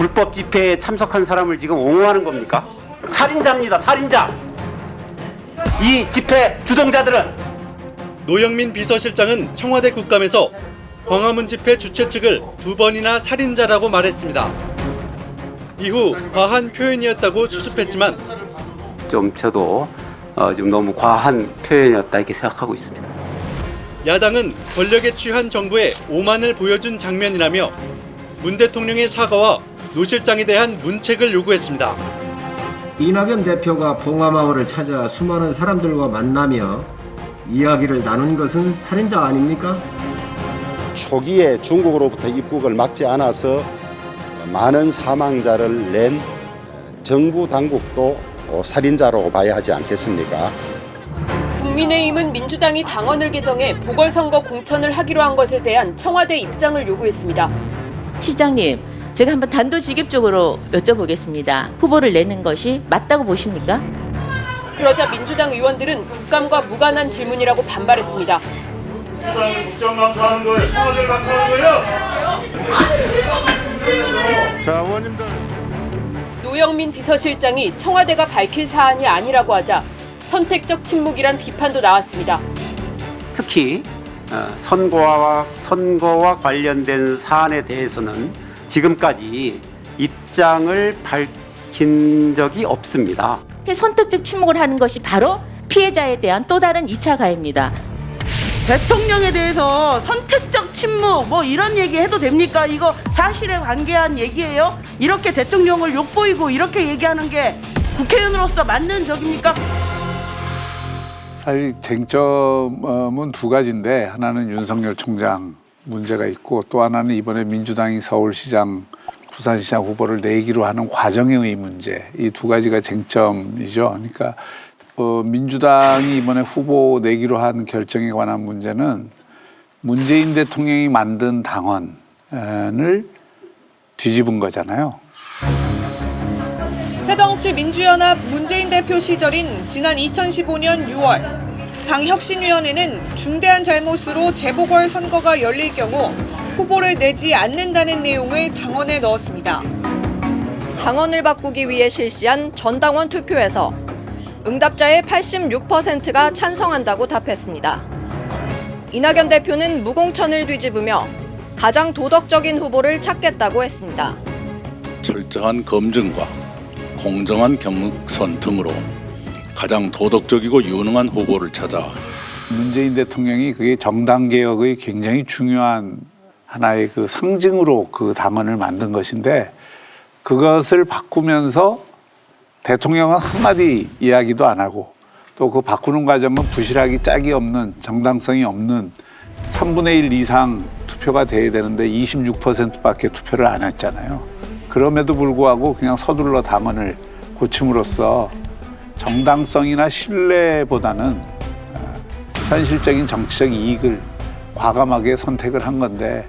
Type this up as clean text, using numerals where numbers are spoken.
불법 집회에 참석한 사람을 지금 옹호하는 겁니까? 살인자입니다, 살인자. 이 집회 주동자들은. 노영민 비서실장은 청와대 국감에서 광화문 집회 주최 측을 2번이나 살인자라고 말했습니다. 이후 과한 표현이었다고 수습했지만 좀 저도 좀 너무 과한 표현이었다 이렇게 생각하고 있습니다. 야당은 권력에 취한 정부의 오만을 보여준 장면이라며 문 대통령의 사과와 노 실장에 대한 문책을 요구했습니다. 이낙연 대표가 봉화마을을 찾아 수많은 사람들과 만나며 이야기를 나눈 것은 살인자 아닙니까? 초기에 중국으로부터 입국을 막지 않아서 많은 사망자를 낸 정부 당국도 살인자로 봐야 하지 않겠습니까? 국민의힘은 민주당이 당원을 개정해 보궐선거 공천을 하기로 한 것에 대한 청와대 입장을 요구했습니다. 실장님, 제가 한번 단도직입적으로 여쭤보겠습니다. 후보를 내는 것이 맞다고 보십니까? 그러자 민주당 의원들은 국감과 무관한 질문이라고 반발했습니다. 민주당이 국정 감사하는 거예요? 청와대를 감사하는 거예요? 자, 의원님들. 노영민 비서실장이 청와대가 밝힐 사안이 아니라고 하자 선택적 침묵이란 비판도 나왔습니다. 특히 선거와 관련된 사안에 대해서는 지금까지 입장을 밝힌 적이 없습니다. 선택적 침묵을 하는 것이 바로 피해자에 대한 또 다른 2차 가해입니다. 대통령에 대해서 선택적 침묵 뭐 이런 얘기 해도 됩니까? 이거 사실에 관계한 얘기예요? 이렇게 대통령을 욕보이고 이렇게 얘기하는 게 국회의원으로서 맞는 적입니까? 사실 쟁점은 두 가지인데 하나는 윤석열 총장 문제가 있고 또 하나는 이번에 민주당이 서울시장, 부산시장 후보를 내기로 하는 과정의 문제. 이 두 가지가 쟁점이죠. 그러니까 민주당이 이번에 후보 내기로 한 결정에 관한 문제는 문재인 대통령이 만든 당원을 뒤집은 거잖아요. 새정치민주연합 문재인 대표 시절인 지난 2015년 6월 당 혁신위원회는 중대한 잘못으로 재보궐선거가 열릴 경우 후보를 내지 않는다는 내용을 당원에 넣었습니다. 당원을 바꾸기 위해 실시한 전당원 투표에서 응답자의 86%가 찬성한다고 답했습니다. 이낙연 대표는 무공천을 뒤집으며 가장 도덕적인 후보를 찾겠다고 했습니다. 철저한 검증과 공정한 경선 등으로 가장 도덕적이고 유능한 후보를 찾아 문재인 대통령이 그게 정당 개혁의 굉장히 중요한 하나의 그 상징으로 그 당원을 만든 것인데 그것을 바꾸면서 대통령은 한마디 이야기도 안 하고 또 그 바꾸는 과정은 부실하기 짝이 없는 정당성이 없는 3분의 1 이상 투표가 돼야 되는데 26%밖에 투표를 안 했잖아요. 그럼에도 불구하고 그냥 서둘러 당원을 고침으로써 정당성이나 신뢰보다는 현실적인 정치적 이익을 과감하게 선택을 한 건데